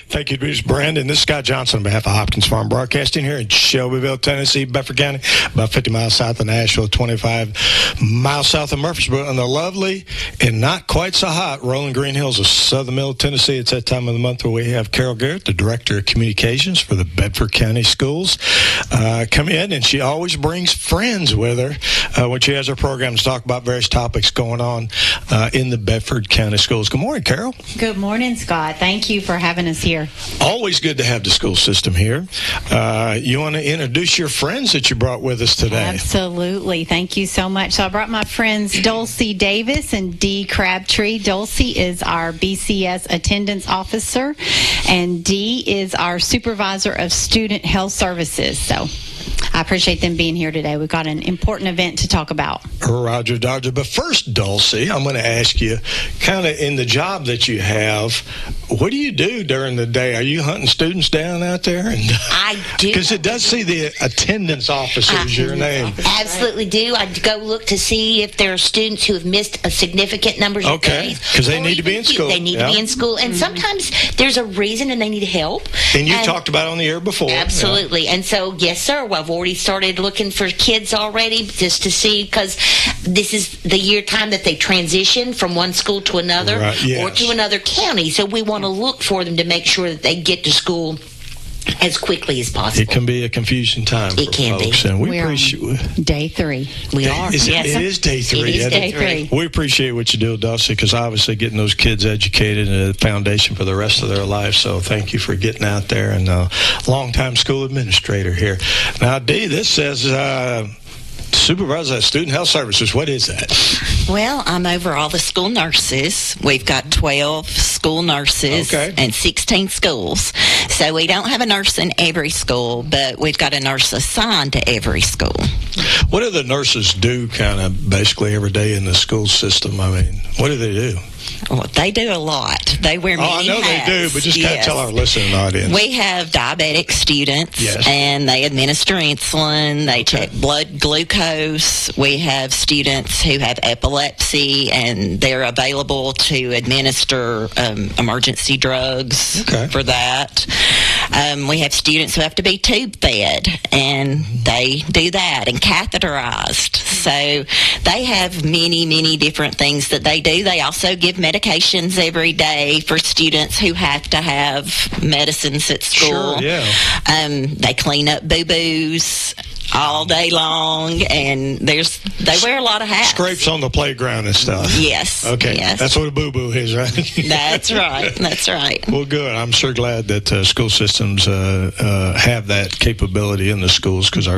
Thank you, Bruce Brandon. This is Scott Johnson on behalf of Hopkins Farm Broadcasting here in Shelbyville, Tennessee, Bedford County, about 50 miles south of Nashville, 25 miles south of Murfreesboro, and the lovely and not quite so hot Rolling Green Hills of southern middle Tennessee. It's that time of the month where we have Carol Garrette, the Director of Communications for the Bedford County Schools, come in, and she always brings friends with her when she has her program to talk about various topics going on in the Bedford County Schools. Good morning, Carol. Good morning, Scott. Thank you for having us here. Always good to have the school system here. You want to introduce your friends that you brought with us today? Absolutely. Thank you so much. So I brought my friends Dulcie Davis and Dee Crabtree. Dulcie is our BCS attendance officer, and Dee is our supervisor of student health services. So I appreciate them being here today. We've got an important event to talk about. Roger, Dodger. But first, Dulcie, I'm going to ask you, kind of in the job that you have, what do you do during the day? Are you hunting students down out there? I do. Because it does see the attendance officer is your name. Absolutely do. I go look to see if there are students who have missed a significant number of days. Because they need to be in school. They need to be in school. And sometimes there's a reason and they need help. And you talked about it on the air before. Absolutely. Yeah. And so, yes, sir, I've already started looking for kids already just to see, because this is the year time that they transition from one school to another or to another county. So we want to look for them to make sure that they get to school as quickly as possible. It can be a confusing time for folks. And we appreciate day 3. We are. It is day 3. It is day 3. We appreciate what you do, Dulcie, because obviously getting those kids educated and a foundation for the rest of their life. So thank you for getting out there, and long-time school administrator here. Now, Dee, this says Supervisor of Student Health Services. What is that? Well, I'm over all the school nurses. We've got 12 school nurses and 16 schools. So we don't have a nurse in every school, but we've got a nurse assigned to every school. What do the nurses do kind of basically every day in the school system? I mean, what do they do? Well, they do a lot. They wear many hats. I know they do, but just kind of tell our listening audience. We have diabetic students, and they administer insulin. They check blood glucose. We have students who have epilepsy, and they're available to administer emergency drugs for that. We have students who have to be tube fed, and they do that, and catheterized. So they have many, many different things that they do. They also give medications every day for students who have to have medicines at school. They clean up boo-boos all day long, and they wear a lot of hats. Scrapes on the playground and stuff. Yes. Okay. Yes. That's what a boo-boo is, right? That's right. That's right. Well, good. I'm sure glad that school systems have that capability in the schools, because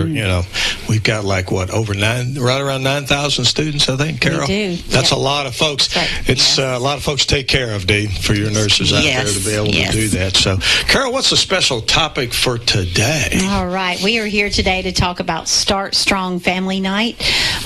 we've got right around 9,000 students, I think, Carol. We do. That's a lot of folks. Right. It's a lot of folks to take care of, Dee, for your nurses out there to be able to do that. So, Carol, what's the special topic for today? All right. We are here today to talk about Start Strong Family Night.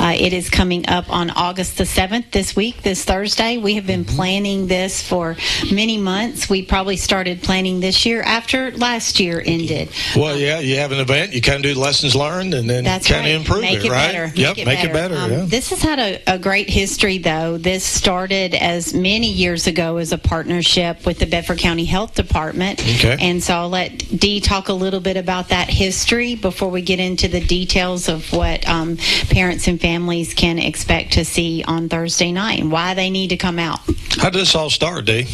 It is coming up on August the 7th this Thursday. We have been planning this for many months. We probably started planning this year after last year ended. Well, you have an event, you kind of do lessons learned, and then kind of improve it, right? Better. Make it better. This has had a great history, though. This started as many years ago as a partnership with the Bedford County Health Department. And so I'll let Dee talk a little bit about that history before we get into the details of what parents and families can expect to see on Thursday night and why they need to come out. How did this all start, Dee?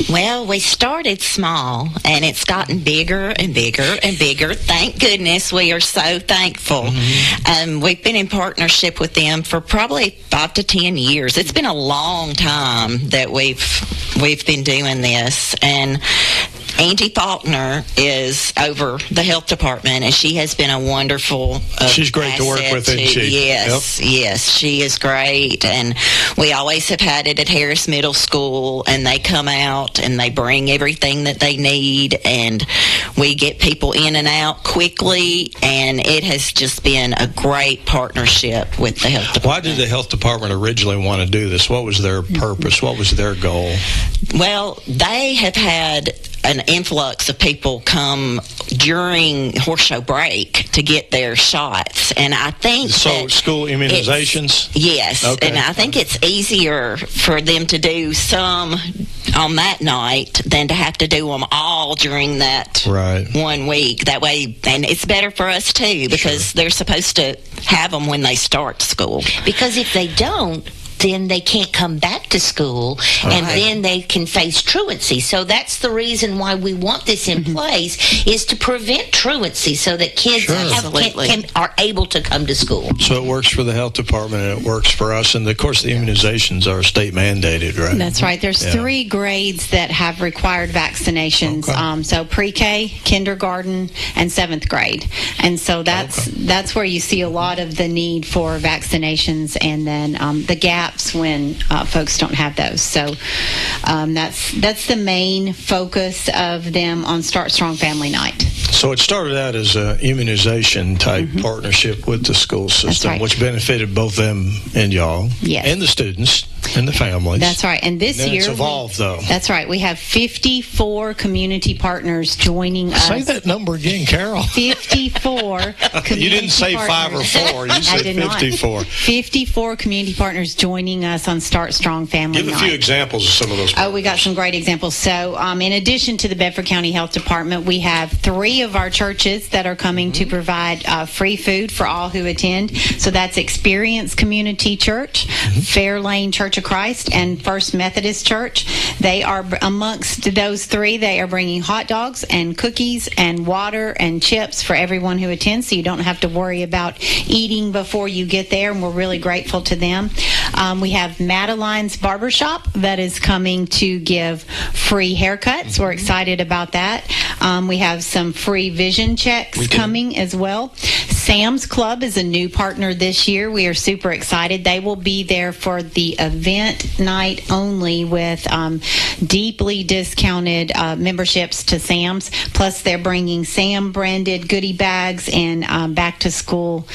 Well, we started small, and it's gotten bigger and bigger and bigger. Thank goodness. We are so thankful. We've been in partnership with them for probably 5 to 10 years. It's been a long time that we've been doing this, and Angie Faulkner is over the health department, and she has been a wonderful she's great to work with, isn't she? Yes, she is great. And we always have had it at Harris Middle School, and they come out and they bring everything that they need, and we get people in and out quickly, and it has just been a great partnership with the health department. Why did the health department originally want to do this? What was their purpose? What was their goal? Well, they have had an influx of people come during horse show break to get their shots, and I think school immunizations. Yes, and I think it's easier for them to do some on that night than to have to do them all during that 1 week. That way, and it's better for us too, because they're supposed to have them when they start school. Because if they don't, then they can't come back to school, and then they can face truancy. So that's the reason why we want this in place, is to prevent truancy, so that kids are able to come to school. So it works for the health department, and it works for us. And, of course, the immunizations are state mandated, right? That's right. There's 3 grades that have required vaccinations. So pre-K, kindergarten, and 7th grade. And so that's where you see a lot of the need for vaccinations, and then the gaps when folks don't have those. So that's the main focus of them on Start Strong Family Night. So it started out as an immunization type partnership with the school system, which benefited both them and y'all, and the students and the families. That's right. And this year it's evolved, though. That's right. We have 54 community partners joining us. Say that number again, Carol. 54 community You didn't say partners. 5 or 4. You said 54. 54 community partners joining us on Start Strong Family Night. Give a few examples of some of those partners. We got some great examples. So in addition to the Bedford County Health Department, we have 3 of our churches that are coming to provide free food for all who attend. So that's Experience Community Church, Fair Lane Church of Christ, and First Methodist Church. They are amongst those 3. They are bringing hot dogs and cookies and water and chips for everyone who attends, so you don't have to worry about eating before you get there, and we're really grateful to them. We have Madeline's Barbershop that is coming to give free haircuts. We're excited about that. We have some free vision checks coming as well. Sam's Club is a new partner this year. We are super excited. They will be there for the event night only with deeply discounted memberships to Sam's. Plus, they're bringing Sam branded goodie bags and back to school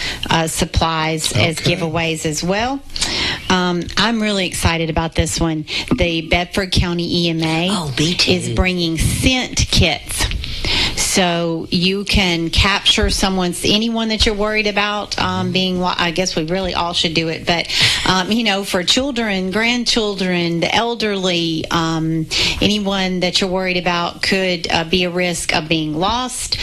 supplies as giveaways as well. I'm really excited about this one. The Bedford County EMA is bringing scent kits. So you can capture anyone that you're worried about being, I guess we really all should do it, but, for children, grandchildren, the elderly, anyone that you're worried about could be a risk of being lost.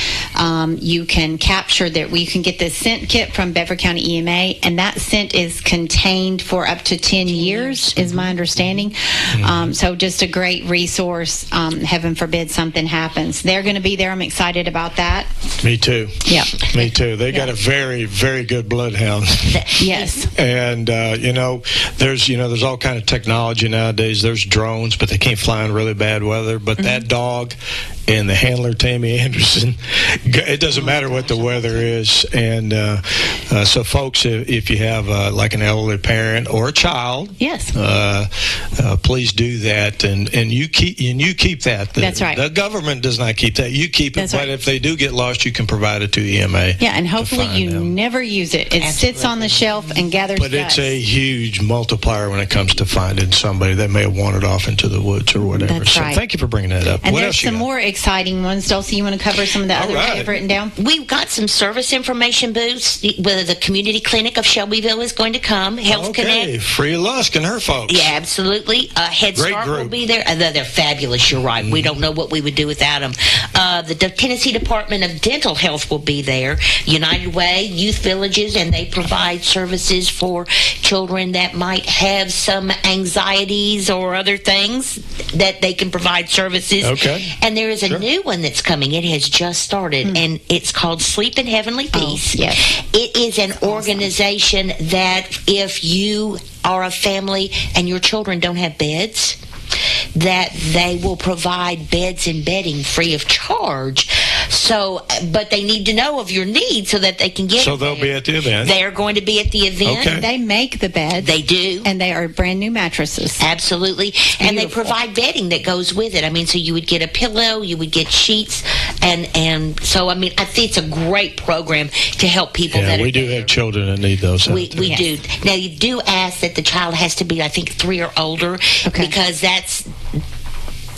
You can capture that. We can get this scent kit from Bedford County EMA, and that scent is contained for up to 10 years, is my understanding. So just a great resource. Heaven forbid something happens. They're going to be there. I'm excited about that. Me too. Yeah. Me too. They got a very, very good bloodhound. Yes. And, there's all kind of technology nowadays. There's drones, but they can't fly in really bad weather. But that dog and the handler, Tammy Anderson, it doesn't matter what the weather is. And so, folks, if you have like an elderly parent or a child, please do that. And you keep that. That's right. The government does not keep that. You keep it. That's but right. if they do get lost, you can provide it to EMA. Yeah, and hopefully you never use it. It sits on the shelf and gathers But dust. it's a huge multiplier when it comes to finding somebody that may have wandered off into the woods or whatever. That's right. Thank you for bringing that up. And what there's else you some got? more exciting ones. Dulcie, you want to cover some of the others that I've written down? We've got some service information booths where the community clinic of Shelbyville is going to come. Health Connect. Free Lusk and her folks. Yeah, absolutely. Head Start will be there. They're fabulous. You're right. We don't know what we would do without them. The Tennessee Department of Dental Health will be there. United Way, Youth Villages, and they provide services for children that might have some anxieties or other things that they can provide services. Okay. And there is a new one that's coming. It has just started, and it's called Sleep in Heavenly Peace. Yes. It is an organization that if you are a family and your children don't have beds, that they will provide beds and bedding free of charge. So, but they need to know of your needs so that they can get. So they'll be at the event. They are going to be at the event. Okay. They make the beds. They do. And they are brand new mattresses. Absolutely. And they provide bedding that goes with it. I mean, so you would get a pillow, you would get sheets, and so, I mean, I think it's a great program to help people that we do have children that need those. We do. Now, you do ask that the child has to be, I think, 3 or older, because that's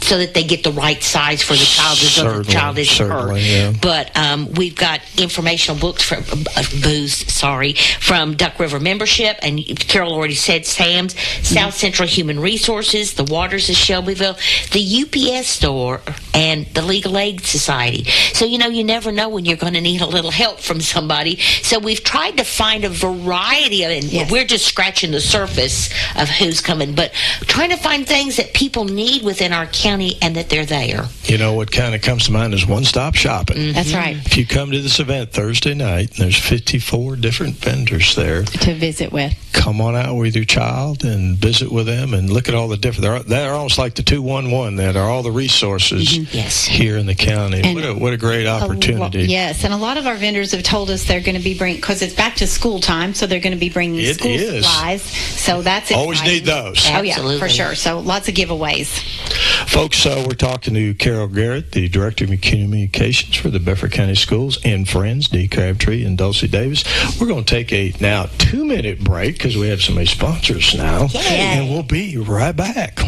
so that they get the right size for the child as the child is hurt. Yeah. But we've got informational books from Duck River Membership, and Carol already said Sam's, South Central Human Resources, the Waters of Shelbyville, the UPS store, and the Legal Aid Society. So, you never know when you're going to need a little help from somebody. So we've tried to find a variety of it. Yes. We're just scratching the surface of who's coming, but trying to find things that people need within our county and that they're there. What kind of comes to mind is one-stop shopping. Mm-hmm. That's right. If you come to this event Thursday night, there's 54 different vendors there to visit with. Come on out with your child and visit with them and look at all the different. They're almost like the 211. That are all the resources here in the county. What a great opportunity. Yes, and a lot of our vendors have told us they're going to be bringing, because it's back to school time, so they're going to be bringing school supplies. So that's exciting. Always need those. Absolutely. Oh yeah, for sure. So lots of giveaways. Folks, we're talking to Carol Garrette, the Director of Communications for the Bedford County Schools, and friends, Dee Crabtree and Dulcie Davis. We're going to take a 2-minute break because we have some sponsors now. And we'll be right back.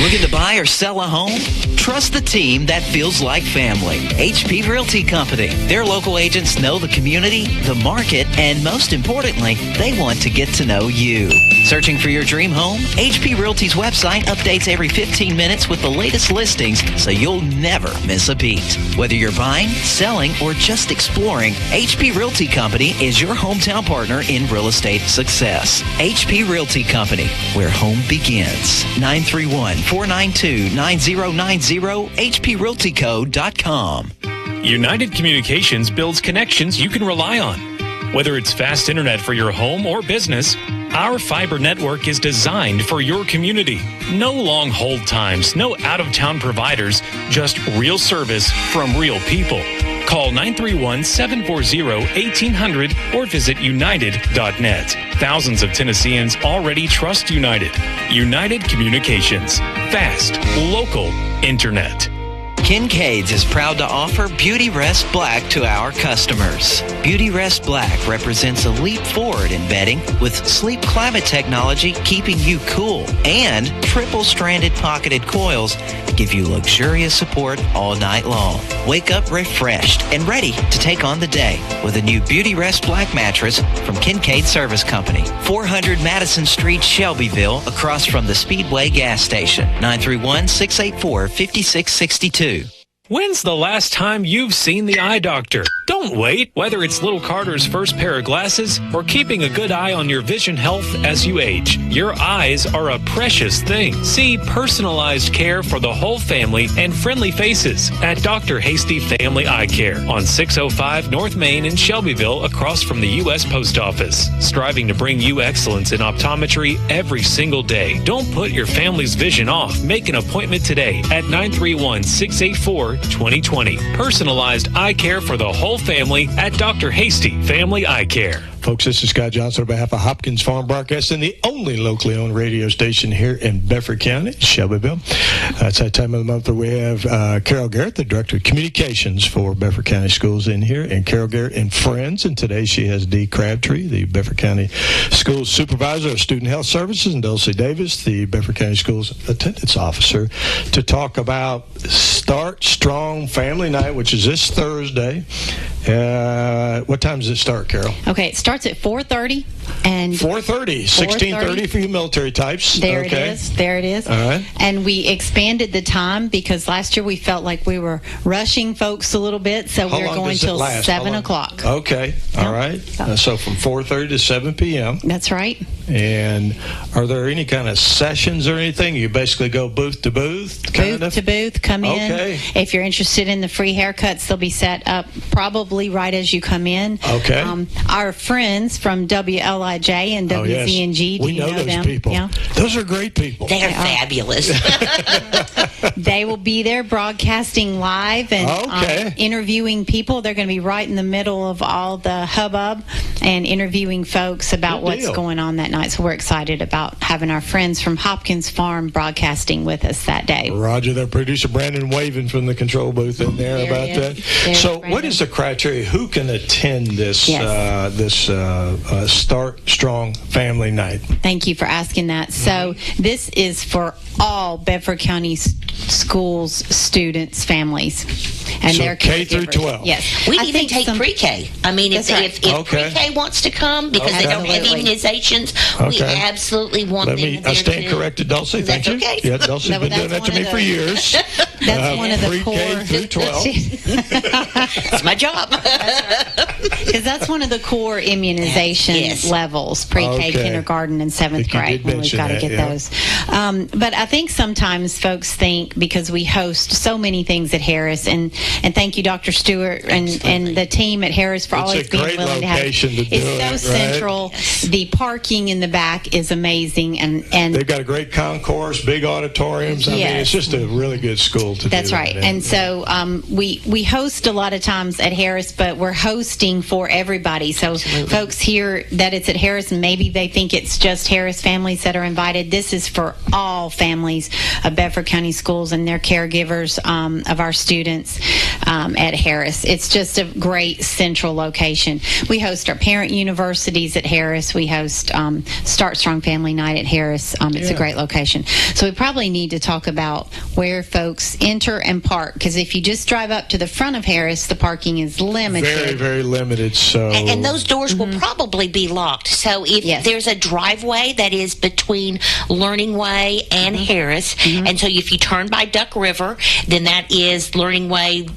Looking to buy or sell a home? Trust the team that feels like family. HP Realty Company. Their local agents know the community, the market, and most importantly, they want to get to know you. Searching for your dream home? HP Realty's website updates every 15 minutes with the latest listings, so you'll never miss a beat. Whether you're buying, selling, or just exploring, HP Realty Company is your hometown partner in real estate success. HP Realty Company, where home begins. 931-492-9090, hprealtyco.com. United Communications builds connections you can rely on. Whether it's fast internet for your home or business, our fiber network is designed for your community. No long hold times, no out-of-town providers, just real service from real people. Call 931-740-1800 or visit united.net. Thousands of Tennesseans already trust United. United Communications. Fast, local internet. Kincaid's is proud to offer Beauty Rest Black to our customers. Beauty Rest Black represents a leap forward in bedding with sleep climate technology keeping you cool and triple-stranded pocketed coils to give you luxurious support all night long. Wake up refreshed and ready to take on the day with a new Beauty Rest Black mattress from Kincaid Service Company. 400 Madison Street, Shelbyville, across from the Speedway gas station. 931-684-5662. When's the last time you've seen the eye doctor? Don't wait. Whether it's little Carter's first pair of glasses or keeping a good eye on your vision health as you age, your eyes are a precious thing. See personalized care for the whole family and friendly faces at Dr. Hasty Family Eye Care on 605 North Main in Shelbyville, across from the U.S. Post Office. Striving to bring you excellence in optometry every single day. Don't put your family's vision off. Make an appointment today at 931-684-2020. Personalized eye care for the whole family at Dr. Hasty Family Eye Care. Folks, this is Scott Johnson on behalf of Hopkins Farm Broadcasting, the only locally owned radio station here in Bedford County, Shelbyville. It's that time of the month where we have Carol Garrette, the Director of Communications for Bedford County Schools, in here, and Carol Garrette and friends. And today she has Dee Crabtree, the Bedford County Schools Supervisor of Student Health Services, and Dulcie Davis, the Bedford County Schools Attendance Officer, to talk about Start Strong Family Night, which is this Thursday. What time does it start, Carol? Okay, it starts at 4:30. And 4:30, 16:30 for you military types. There it is. All right. And we expanded the time because last year we felt like we were rushing folks a little bit, so we're going till 7 o'clock. Okay, all right. So from 4:30 to 7 p.m. That's right. And are there any kind of sessions or anything? You basically go booth to booth? Booth to booth, come in. Okay. If you're interested in the free haircuts, they'll be set up probably right as you come in. Okay. Our friends from WLIJ and WZNG, do we you know those them? People. Yeah. Those are great people. They are fabulous. They will be there broadcasting live and interviewing people. They're going to be right in the middle of all the hubbub and interviewing folks about what's going on that night. So we're excited about having our friends from Hopkins Farm broadcasting with us that day. Roger, their producer Brandon waving from the control booth in there about that. So what is the criteria? Who can attend this this Start Strong Family Night? Thank you for asking that. So this is for all Bedford County schools, students, families, and their K through 12. Yes, we even take pre-K. I mean, if pre-K wants to come because they don't have immunizations, we absolutely want them there. I stand corrected, Dulcie. Thank you. Okay. Yeah, Dulcie's been doing that to me for years. That's one of the pre-K through 12. It's my job. Because that's one of the core immunization levels, pre-K, kindergarten, and 7th grade. We've got to get those. But I think sometimes folks think, because we host so many things at Harris, and thank you, Dr. Stewart, and the team at Harris for always being willing to have it. It's so central. Yes. The parking in the back is amazing, and they've got a great concourse, big auditoriums. I mean, it's just a really good school to do. That's right. And so we host a lot of times at Harris, but we're hosting for everybody. So folks hear that it's at Harris, and maybe they think it's just Harris families that are invited. This is for all families of Bedford County schools and their caregivers of our students at Harris. It's just a great central location. We host our parent universities at Harris. We host Start Strong Family Night at Harris. It's a great location. So we probably need to talk about where folks enter and park, because if you just drive up to the front of Harris, the parking is limited. Very, very limited. So and those doors will probably be locked. So if there's a driveway that is between Learning Way and Harris, and so if you turn by Duck River, then that is Learning Way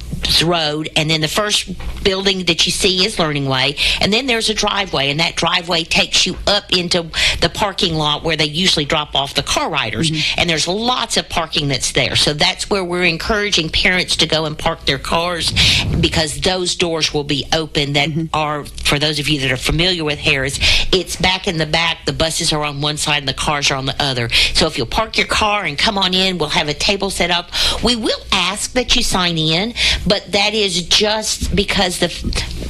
Road, and then the first building that you see is Learning Way, and then there's a driveway, and that driveway takes you up into the parking lot where they usually drop off the car riders, and there's lots of parking that's there. So that's where we're encouraging parents to go and park their cars, because those doors will be open. That are, for those of you that are familiar with Harris, it's back in the back. The buses are on one side and the cars are on the other. So if you'll park your car and come on in, we'll have a table set up. We will ask that you sign in, but that is just because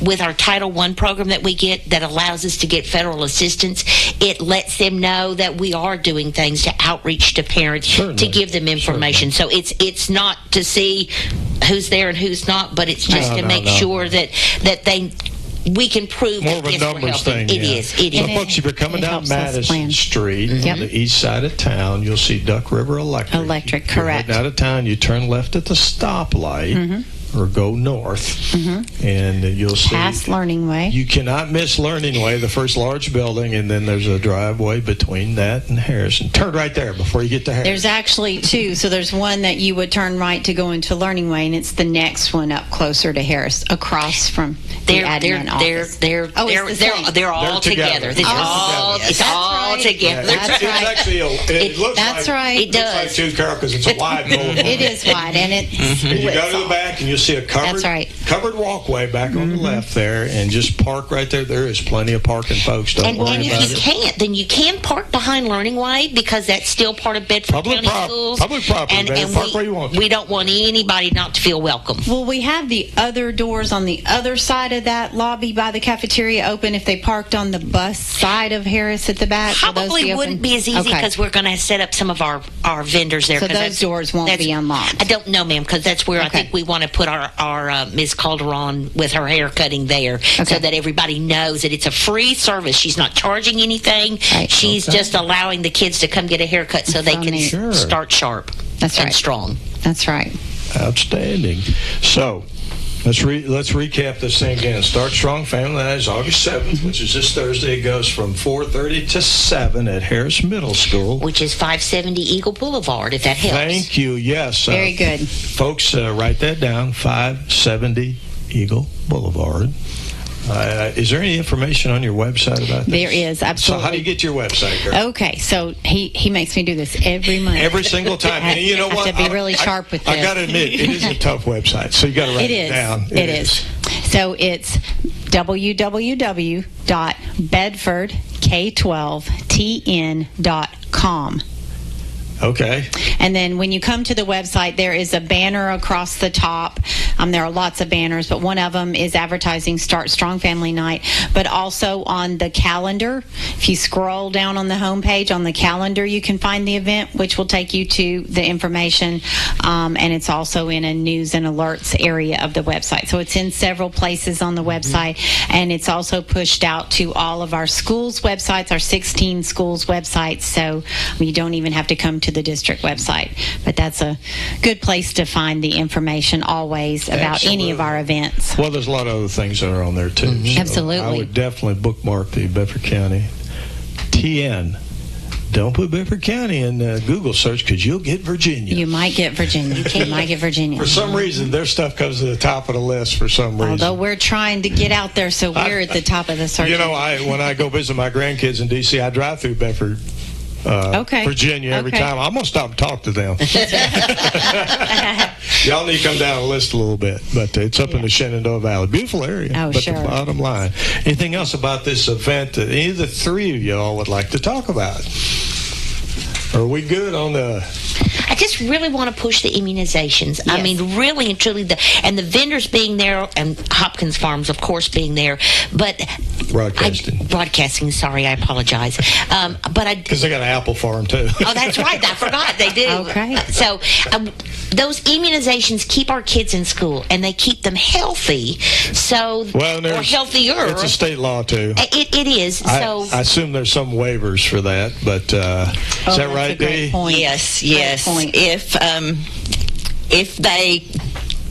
with our Title I program that we get that allows us to get federal assistance, it lets them know that we are doing things to outreach to parents to give them information. So it's not to see who's there and who's not, but it's just to make sure that we can prove more of a numbers thing. It is. So, folks, if you're coming down Madison Street on the east side of town, you'll see Duck River Electric. Correct. Out of town, you turn left at the stoplight. Or go north, and you'll see past Learning Way. You cannot miss Learning Way, the first large building, and then there's a driveway between that and Harrison. Turn right there before you get to Harrison. There's actually two. So there's one that you would turn right to go into Learning Way, and it's the next one up closer to Harris, across from the admin office. They're all together. It's all together. It looks It does. like too, Carol, because it's a wide boulevard. It is wide, and and you go to the back, and you'll see a covered walkway back on the left there, and just park right there. There is plenty of parking, folks. Don't worry about it. And if you can't, then you can park behind Learning Way, because that's still part of Bedford County Schools. Public property, and park where you want to. We don't want anybody not to feel welcome. Well, we have the other doors on the other side of that lobby by the cafeteria open if they parked on the bus side of Harris at the back. Probably wouldn't be as easy, because we're going to set up some of our vendors there. So those doors won't be unlocked? I don't know, ma'am, because that's where I think we want to put our Ms. Calderon with her hair cutting there, so that everybody knows that it's a free service. She's not charging anything. She's just allowing the kids to come get a haircut so they can start sharp and strong. That's right. Outstanding. So let's recap this thing again. Start Strong Family Night is August 7th, which is this Thursday. It goes from 4:30 to 7 at Harris Middle School, which is 570 Eagle Boulevard, if that helps. Thank you. Yes. Very good. Folks, write that down, 570 Eagle Boulevard. Is there any information on your website about this? There is, absolutely. So how do you get your website, girl? Okay, so he makes me do this every month. Every single time. And you know what? I have to be really sharp with this. I got to admit, it is a tough website, so you got to write it down. It is. So it's www.bedfordk12tn.com. Okay. And then when you come to the website, there is a banner across the top There are lots of banners, but one of them is advertising Start Strong Family Night. But also on the calendar, if you scroll down on the homepage on the calendar, you can find the event, which will take you to the information. And it's also in a news and alerts area of the website. So it's in several places on the website, and it's also pushed out to all of our schools' websites, our 16 schools' websites. So you don't even have to come to the district website. But that's a good place to find the information always about any of our events. Well, there's a lot of other things that are on there too. So Absolutely. I would definitely bookmark the Bedford County TN. Don't put Bedford County in Google search, because you'll get Virginia. You might get Virginia. You might get Virginia. For some reason, their stuff comes to the top of the list for some reason. Although we're trying to get out there, so we're at the top of the search. You know, when I go visit my grandkids in D.C., I drive through Bedford, Virginia every time. I'm going to stop and talk to them. Y'all need to come down the list a little bit, but it's up in the Shenandoah Valley. Beautiful area. Oh, but sure. the bottom line, anything else about this event that any of the three of y'all would like to talk about? Are we good on the... I just really want to push the immunizations. Yes. I mean, really and truly, the vendors being there, and Hopkins Farms, of course, being there, but... Broadcasting, sorry, I apologize. Because they got an apple farm, too. Oh, that's right, I forgot, they do. Okay. So, those immunizations keep our kids in school, and they keep them healthy, or healthier. It's a state law, too. It is. I assume there's some waivers for that, but is that right, Dee? Yes. If they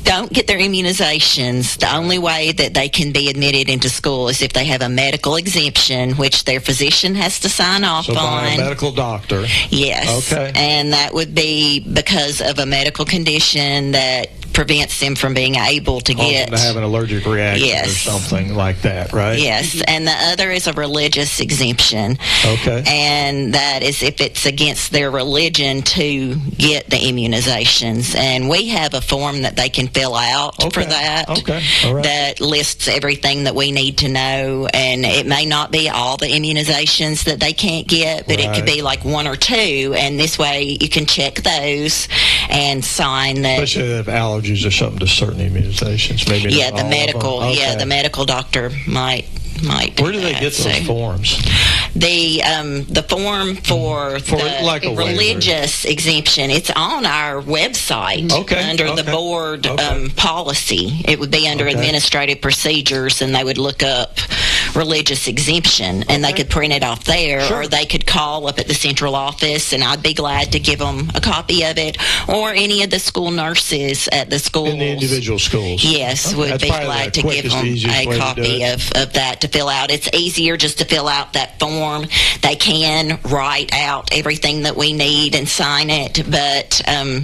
don't get their immunizations, the only way that they can be admitted into school is if they have a medical exemption, which their physician has to sign off on. So by a medical doctor. Yes. Okay. And that would be because of a medical condition that prevents them from being able to get... to have an allergic reaction or something like that, right? Yes. And the other is a religious exemption. Okay. And that is if it's against their religion to get the immunizations. And we have a form that they can fill out for that. Okay. All right. That lists everything that we need to know. And it may not be all the immunizations that they can't get, but it could be like one or two. And this way you can check those and sign that... Especially if allergies or something to certain immunizations. Maybe the medical. Okay. The medical doctor might. Where do they get those forms? The form for the like a religious exemption, it's on our website under the board policy. It would be under administrative procedures, and they would look up religious exemption, and they could print it off there, or they could call up at the central office, and I'd be glad to give them a copy of it, or any of the school nurses at the schools. In the individual schools. Yes, would be glad to give them a copy of that to fill out. It's easier just to fill out that form. They can write out everything that we need and sign it, but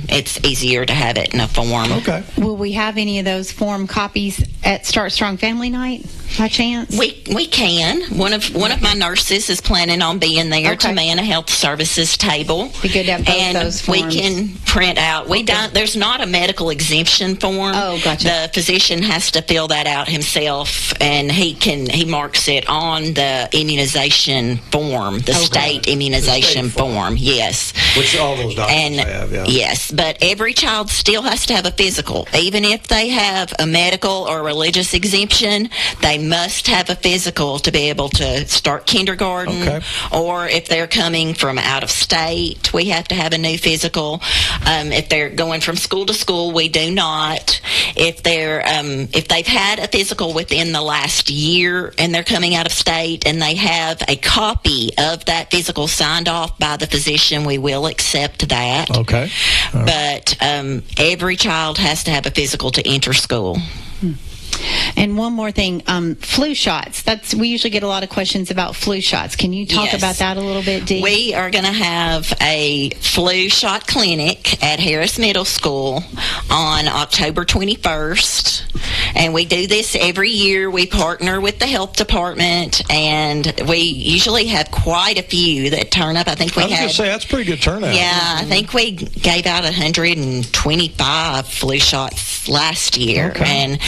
it's easier to have it in a form. Okay. Will we have any of those form copies at Start Strong Family Night by chance? We can. One of my nurses is planning on being there to man a health services table. Be good to have both those forms. We can print out. There's not a medical exemption form. Oh, gotcha. The physician has to fill that out himself, and he marks it on the immunization form, the state immunization form. Yes. Which all those doctors have, yeah. Yes, but every child still has to have a physical. Even if they have a medical or religious exemption, they must have a physical to be able to start kindergarten. Okay. Or if they're coming from out of state, we have to have a new physical. If they're going from school to school, we do not. If they've had a physical within the last year and they're coming out of state and they have a copy of that physical signed off by the physician, we will accept that. Okay. But every child has to have a physical to enter school. And one more thing, flu shots. We usually get a lot of questions about flu shots. Can you talk about that a little bit, Dee? We are going to have a flu shot clinic at Harris Middle School on October 21st. And we do this every year. We partner with the health department, and we usually have quite a few that turn up. I think we I was going to say, that's a pretty good turnout. Yeah, I think we gave out 125 flu shots last year. And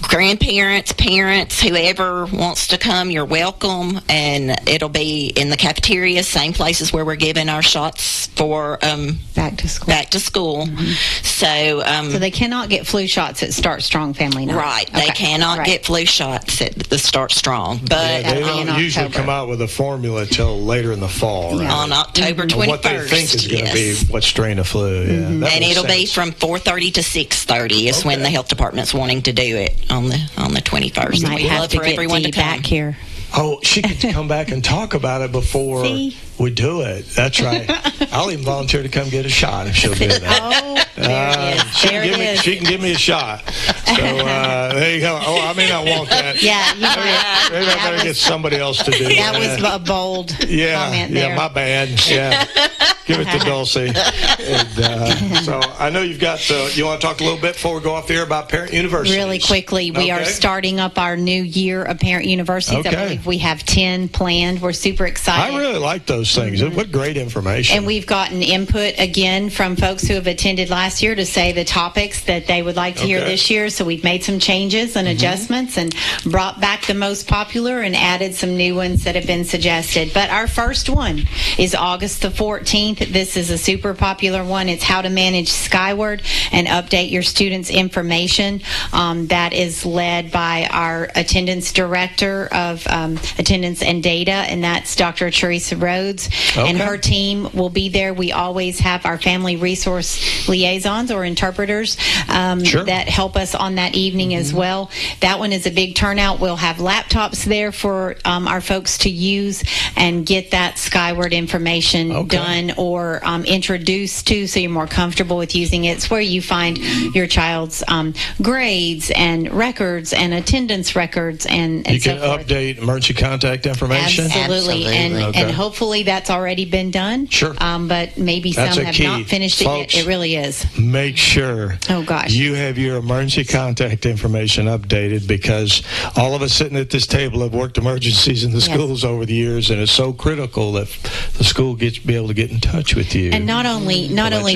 grandparents, parents, whoever wants to come, you're welcome. And it'll be in the cafeteria, same places where we're giving our shots for back to school. So they cannot get flu shots at Start Strong Family Night. Right. They cannot get flu shots at the Start Strong. But they don't usually come out with a formula till later in the fall, right? On October 21st. What they think is going to be what strain of flu. Yeah, and it'll be from 4:30 to 6:30 is when the health department's wanting to do it on the 21st. We might have to get everyone to back here. Oh, she could come back and talk about it before we do it. That's right. I'll even volunteer to come get a shot if she'll do that. She can give me a shot. So there you go. Oh, I may not want that. Yeah, you might. Maybe I better get somebody else to do that. That was a bold comment there. Yeah, my bad. Yeah. Give it to Dulcie. And, so I know you've got, you want to talk a little bit before we go off the air about Parent Universities? Really quickly, we are starting up our new year of Parent Universities. I believe we have 10 planned. We're super excited. I really like those things. What great information. And we've gotten input again from folks who have attended last year to say the topics that they would like to hear this year. So we've made some changes and adjustments and brought back the most popular and added some new ones that have been suggested. But our first one is August the 14th. This is a super popular one. It's how to manage Skyward and update your students' information. That is led by our attendance director of attendance and data, and that's Dr. Teresa Rhodes. And her team will be there. We always have our family resource liaisons or interpreters that help us on that evening as well. That one is a big turnout. We'll have laptops there for our folks to use and get that Skyward information done or introduced to, so you're more comfortable with using it. It's where you find your child's grades and records and attendance records and you so can forth. Update emergency contact information. Absolutely. And hopefully that's already been done. Sure. But maybe some have not finished Folks, it yet. It really is. Make sure you have your emergency contact information updated, because all of us sitting at this table have worked emergencies in the schools over the years, and it's so critical that the school be able to get in touch with you. And not only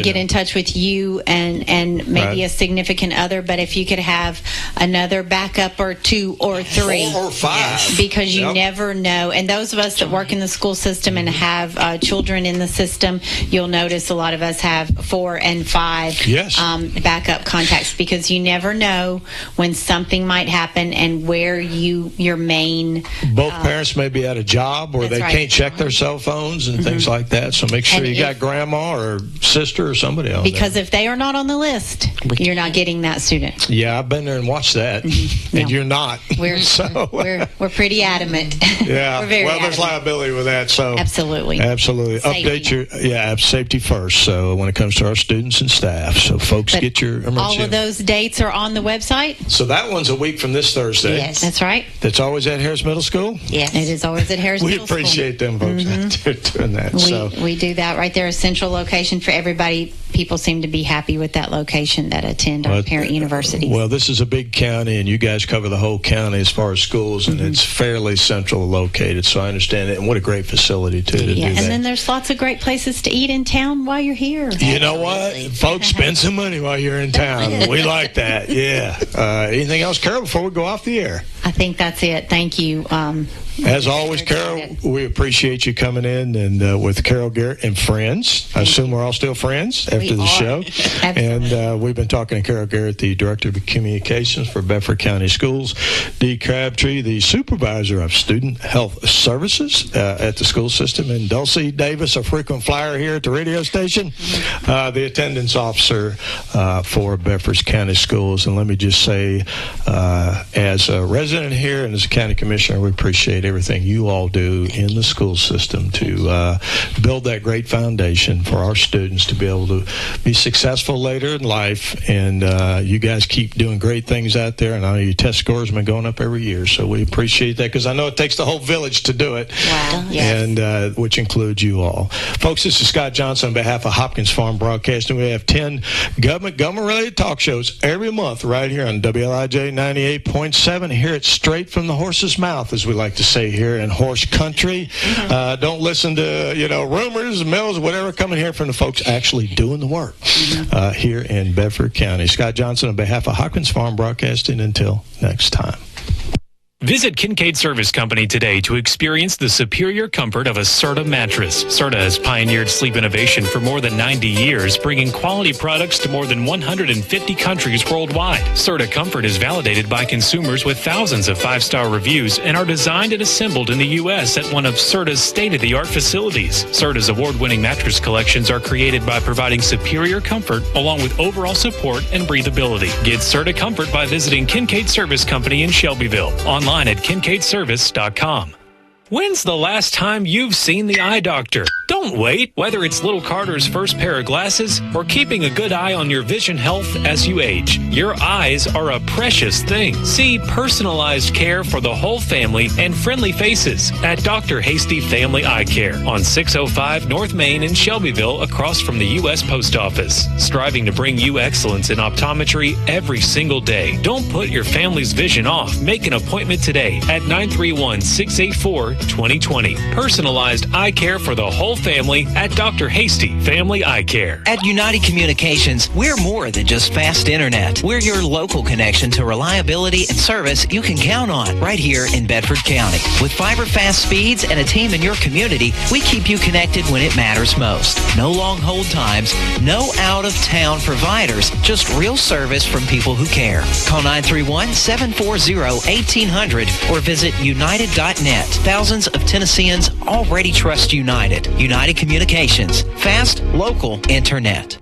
get in touch with you and maybe a significant other, but if you could have another backup or 2 or 3 or 5, because you never know. And those of us that work in the school system and have children in the system, you'll notice a lot of us have 4 and 5 backup contacts, because you never know when something might happen and where your main both parents may be at a job or they can't check their cell phones and things like that. So make sure you got grandma or sister or somebody else. Because if they are not on the list, you're not getting that student. Yeah, I've been there and watched that, and you're not. We're pretty adamant. Yeah, we're very there's liability with that. So absolutely. Safety. Update your safety first. So when it comes to our students and staff, so folks get your emergency. All of those dates are on the website. So that one's a week from this Thursday. Yes, that's right. That's always at Harris Middle School. Yes, it is always at Harris Middle School. We appreciate them folks out there doing that. We do that right there, a central location for everybody. People seem to be happy with that location that attend our parent universities. Well, this is a big county, and you guys cover the whole county as far as schools, and it's fairly central located, so I understand it. And what a great facility, too, to do that. And then there's lots of great places to eat in town while you're here. You know what? Folks, spend some money while you're in town. We like that, anything else, Carol, before we go off the air? I think that's it. Thank you. As always, Carol, we appreciate you coming in and with Carol Garrett and friends. I assume we're all still friends after the show. Absolutely. And we've been talking to Carol Garrett, the Director of Communications for Bedford County Schools, Dee Crabtree, the Supervisor of Student Health Services at the school system, and Dulcie Davis, a frequent flyer here at the radio station, the attendance officer for Bedford County Schools. And let me just say, as a resident here and as a county commissioner, we appreciate everything you all do in the school system to build that great foundation for our students to be able to be successful later in life. And you guys keep doing great things out there, and I know your test scores have been going up every year, so we appreciate that, because I know it takes the whole village to do it. Wow. Yes. And which includes you all. Folks, this is Scott Johnson on behalf of Hopkins Farm Broadcasting. We have 10 government-related talk shows every month right here on WLIJ 98.7. Hear it straight from the horse's mouth, as we like to say here in horse country. Don't listen to rumors, mills, whatever, coming here from the folks actually doing doing the work here in Bedford County. Scott Johnson on behalf of Hopkins Farm Broadcasting. Until next time. Visit Kincaid Service Company today to experience the superior comfort of a Serta mattress. Serta has pioneered sleep innovation for more than 90 years, bringing quality products to more than 150 countries worldwide. Serta Comfort is validated by consumers with thousands of 5-star reviews and are designed and assembled in the U.S. at one of Serta's state-of-the-art facilities. Serta's award-winning mattress collections are created by providing superior comfort along with overall support and breathability. Get Serta Comfort by visiting Kincaid Service Company in Shelbyville. Online at kincaidservice.com. When's the last time you've seen the eye doctor? Don't wait. Whether it's little Carter's first pair of glasses or keeping a good eye on your vision health as you age, your eyes are a precious thing. See personalized care for the whole family and friendly faces at Dr. Hasty Family Eye Care on 605 North Main in Shelbyville, across from the U.S. Post Office. Striving to bring you excellence in optometry every single day. Don't put your family's vision off. Make an appointment today at 931-684-2020. Personalized eye care for the whole family at Dr. Hasty Family Eye Care. At United Communications, we're more than just fast internet. We're your local connection to reliability and service you can count on right here in Bedford County. With fiber fast speeds and a team in your community, we keep you connected when it matters most. No long hold times, no out-of-town providers, just real service from people who care. Call 931-740-1800 or visit united.net. Thousands of Tennesseans already trust United. United Communications. Fast, local internet.